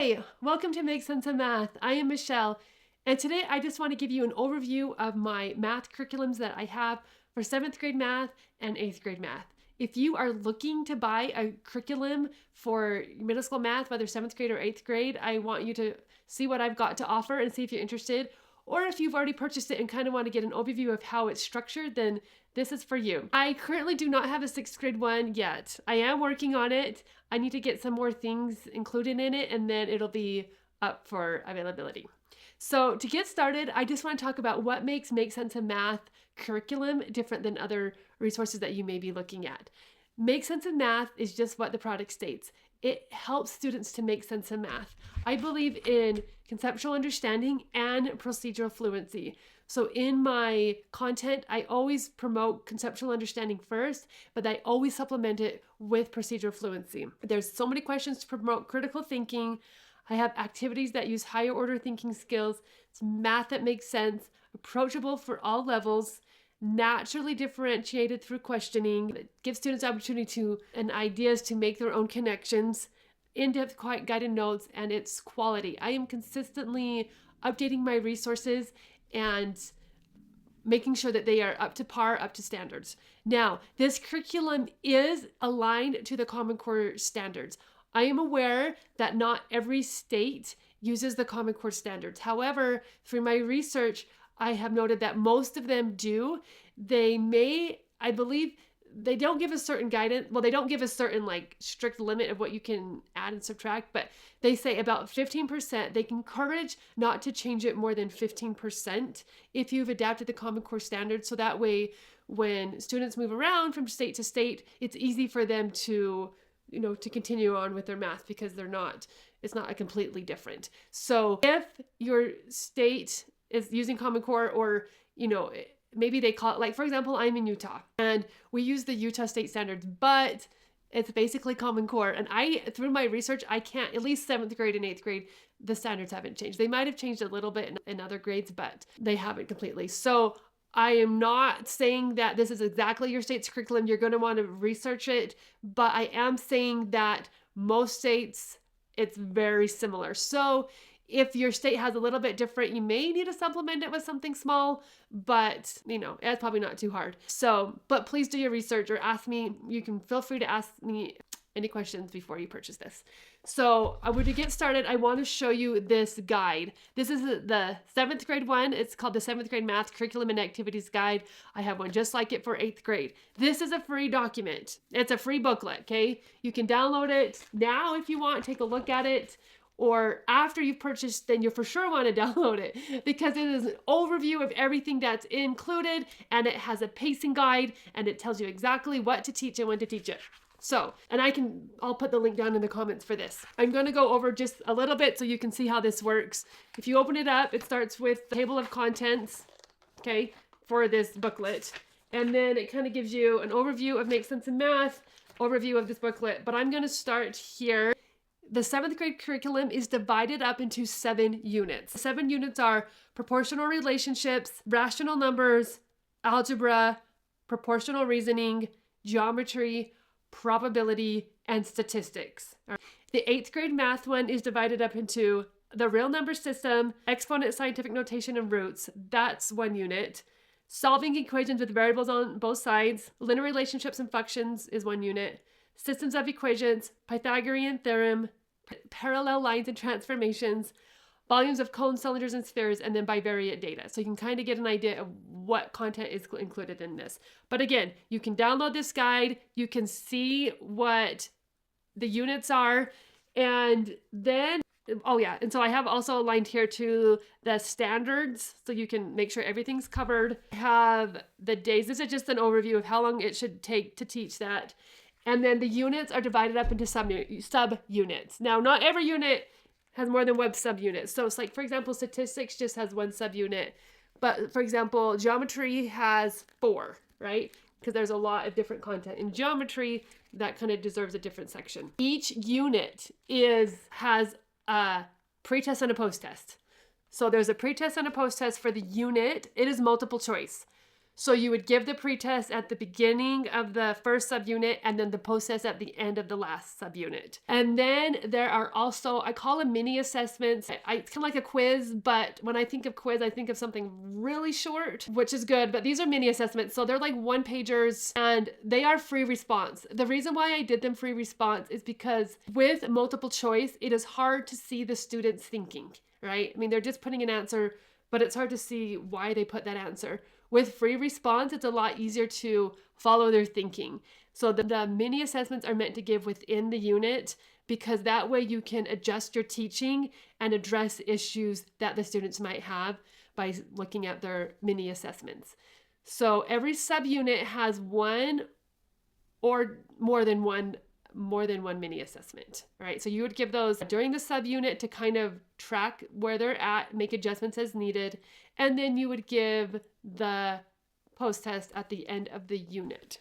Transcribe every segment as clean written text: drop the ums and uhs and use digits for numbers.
Hey, welcome to Make Sense of Math. I am Michelle, and today I just want to give you an overview of my math curriculums that I have for 7th grade math and 8th grade math. If you are looking to buy a curriculum for middle school math, whether 7th grade or 8th grade, I want you to see what I've got to offer and see if you're interested. Or if you've already purchased it and kind of want to get an overview of how it's structured, then this is for you. I currently do not have a 6th grade one yet. I am working on it. I need to get some more things included in it, and then it'll be up for availability. So to get started, I just want to talk about what makes Make Sense of Math curriculum different than other resources that you may be looking at. Make Sense of Math is just what the product states. It helps students to make sense of math. I believe in conceptual understanding and procedural fluency. So in my content, I always promote conceptual understanding first, but I always supplement it with procedural fluency. There's so many questions to promote critical thinking. I have activities that use higher order thinking skills. It's math that makes sense, approachable for all levels, naturally differentiated through questioning. It gives students opportunity and ideas to make their own connections, in-depth guided notes, and its quality. I am consistently updating my resources and making sure that they are up to par, up to standards. Now, this curriculum is aligned to the Common Core standards. I am aware that not every state uses the Common Core standards. However, through my research, I have noted that most of them do. They may, I believe, they don't give a certain guidance. Well, they don't give a certain strict limit of what you can add and subtract, but they say about 15%. They encourage not to change it more than 15% if you've adapted the Common Core standards. So that way, when students move around from state to state, it's easy for them to continue on with their math because it's not a completely different. So if your state is using Common Core, or, maybe they call it, for example, I'm in Utah and we use the Utah state standards, but it's basically Common Core. And through my research, I can't, at least 7th grade and 8th grade, the standards haven't changed. They might've changed a little bit in other grades, but they haven't completely. So I am not saying that this is exactly your state's curriculum. You're going to want to research it, but I am saying that most states, it's very similar. So if your state has a little bit different, you may need to supplement it with something small, but it's probably not too hard. So, but please do your research or ask me. You can feel free to ask me any questions before you purchase this. So to get started, I want to show you this guide. This is the 7th grade one. It's called the 7th grade Math Curriculum and Activities Guide. I have one just like it for 8th grade. This is a free document. It's a free booklet, okay? You can download it now if you want, take a look at it. Or after you've purchased, then you'll for sure want to download it because it is an overview of everything that's included, and it has a pacing guide, and it tells you exactly what to teach and when to teach it. So, and I'll put the link down in the comments for this. I'm going to go over just a little bit so you can see how this works. If you open it up, it starts with the table of contents, okay, for this booklet. And then it kind of gives you an overview of Make Sense of Math, overview of this booklet. But I'm going to start here. The 7th grade curriculum is divided up into 7 units. 7 units are proportional relationships, rational numbers, algebra, proportional reasoning, geometry, probability, and statistics. The 8th grade math one is divided up into the real number system, exponent, scientific notation, and roots. That's 1 unit. Solving equations with variables on both sides, linear relationships and functions is 1 unit. Systems of equations, Pythagorean theorem, parallel lines and transformations, volumes of cones, cylinders, and spheres, and then bivariate data. So you can kind of get an idea of what content is included in this. But again, you can download this guide. You can see what the units are. And then, and so I have also aligned here to the standards, so you can make sure everything's covered. I have the days. This is just an overview of how long it should take to teach that. And then the units are divided up into sub-units. Now, not every unit has more than 1 subunit. So it's for example, statistics just has 1 subunit. But for example, geometry has 4, right? Because there's a lot of different content in geometry that kind of deserves a different section. Each unit has a pre-test and a post-test. So there's a pre-test and a post-test for the unit. It is multiple choice. So you would give the pretest at the beginning of the first subunit and then the post-test at the end of the last subunit. And then there are also, I call them mini assessments. It's kind of like a quiz, but when I think of quiz, I think of something really short, which is good, but these are mini assessments. So they're like one-pagers and they are free response. The reason why I did them free response is because with multiple choice, it is hard to see the students thinking, right? I mean, they're just putting an answer, but it's hard to see why they put that answer. With free response, it's a lot easier to follow their thinking. So the mini assessments are meant to give within the unit because that way you can adjust your teaching and address issues that the students might have by looking at their mini assessments. So every subunit has one or more than one mini assessment, right? So you would give those during the subunit to kind of track where they're at, make adjustments as needed, and then you would give the post-test at the end of the unit,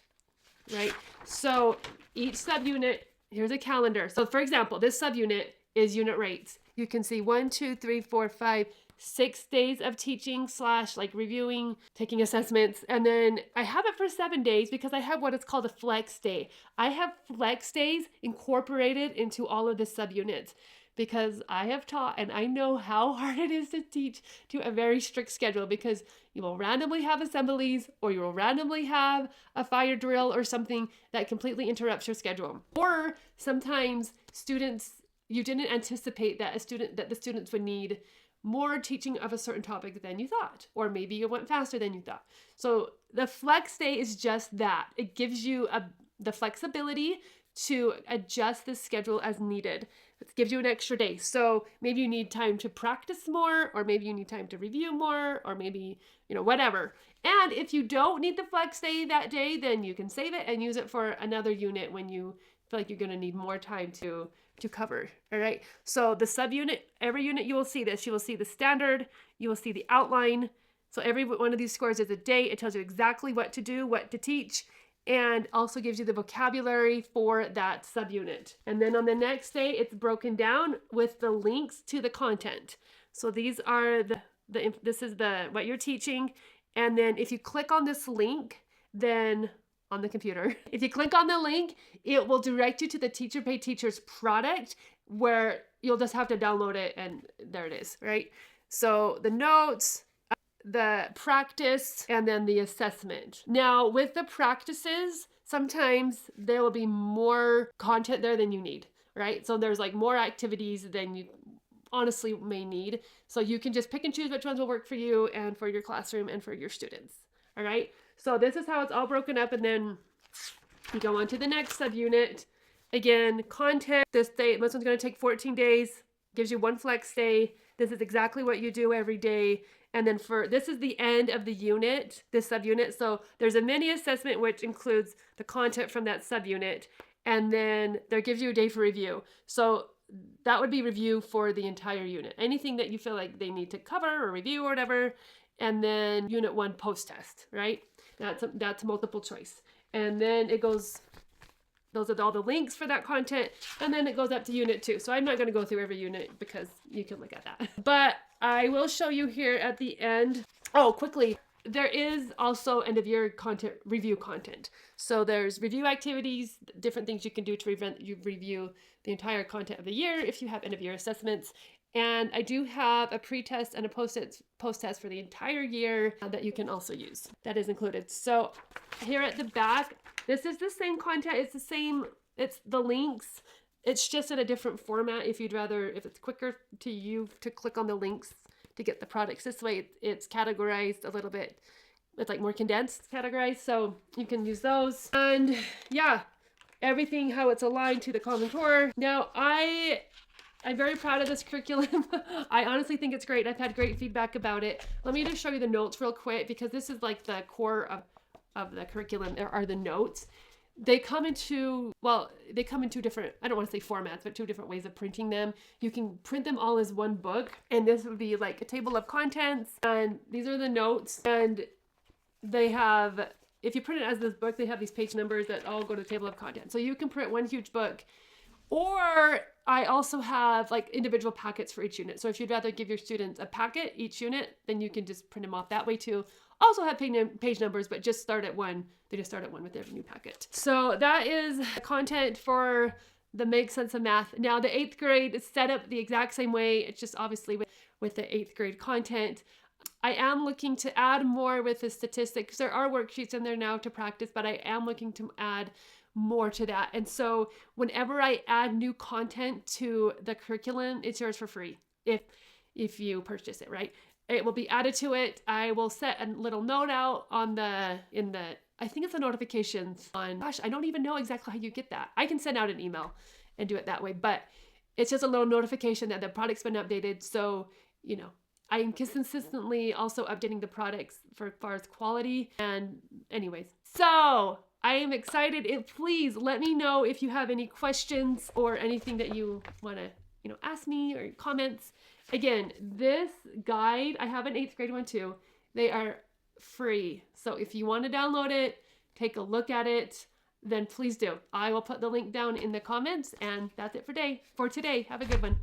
right? So each subunit, here's a calendar. So for example, this subunit is unit rates. You can see 1, 2, 3, 4, 5, 6 days of teaching / like reviewing, taking assessments. And then I have it for 7 days because I have what is called a flex day. I have flex days incorporated into all of the subunits because I have taught and I know how hard it is to teach to a very strict schedule because you will randomly have assemblies or you will randomly have a fire drill or something that completely interrupts your schedule. Or sometimes you didn't anticipate that the students would need more teaching of a certain topic than you thought, or maybe you went faster than you thought. So the flex day is just that. It gives you the flexibility to adjust the schedule as needed. It gives you an extra day. So maybe you need time to practice more, or maybe you need time to review more, or maybe, whatever. And if you don't need the flex day that day, then you can save it and use it for another unit when you feel like you're going to need more time to cover. All right. So the subunit, every unit you will see this. You will see the standard. You will see the outline. So every one of these scores is a date. It tells you exactly what to do, what to teach, and also gives you the vocabulary for that subunit. And then on the next day, it's broken down with the links to the content. So these are this is what you're teaching. And then if you click on this link, then on the computer, if you click on the link, it will direct you to the Teacher Pay Teachers product where you'll just have to download it and there it is, right? So the notes, the practice, and then the assessment. Now with the practices, sometimes there will be more content there than you need, right? So there's like more activities than you honestly may need. So you can just pick and choose which ones will work for you and for your classroom and for your students, all right? So this is how it's all broken up, and then you go on to the next subunit. Again, content, this one's going to take 14 days, gives you one flex day. This is exactly what you do every day. And then this is the end of the unit, this subunit. So there's a mini assessment, which includes the content from that subunit. And then there gives you a day for review. So that would be review for the entire unit. Anything that you feel like they need to cover or review or whatever. And then unit 1 post-test, right? That's multiple choice. And then those are all the links for that content. And then it goes up to unit 2. So I'm not going to go through every unit because you can look at that. But I will show you here at the end. Oh, quickly. There is also end of year content, review content. So there's review activities, different things you can do to review the entire content of the year if you have end of year assessments. And I do have a pre-test and a post-test for the entire year that you can also use. That is included. So here at the back, this is the same content. It's the links. It's just in a different format if it's quicker to you to click on the links to get the products. This way it's categorized a little bit. It's like more condensed categorized. So you can use those. And yeah, everything how it's aligned to the Common Core. Now I'm very proud of this curriculum. I honestly think it's great. I've had great feedback about it. Let me just show you the notes real quick because this is like the core of the curriculum. There are the notes. They come in two different, I don't want to say formats, but 2 different ways of printing them. You can print them all as one book, and this would be like a table of contents, and these are the notes, and they have, if you print it as this book, they have these page numbers that all go to the table of contents. So you can print one huge book, or I also have like individual packets for each unit. So if you'd rather give your students a packet each unit, then you can just print them off that way too. Also have page numbers, but just start at one. They just start at one with every new packet. So that is content for the Make Sense of Math. Now the 8th grade is set up the exact same way. It's just obviously with the 8th grade content. I am looking to add more with the statistics. There are worksheets in there now to practice, but I am looking to add more to that. And so whenever I add new content to the curriculum, it's yours for free if you purchase it, right? It will be added to it. I will set a little note out on I think it's the notifications on, gosh, I don't even know exactly how you get that. I can send out an email and do it that way, but it's just a little notification that the product's been updated. So, you know, I am consistently also updating the products for as far as quality. And anyways, so I am excited. Please let me know if you have any questions or anything that you want to, ask me or comments. Again, this guide, I have an 8th grade one too. They are free. So if you want to download it, take a look at it, then please do. I will put the link down in the comments, and that's it for today. Have a good one.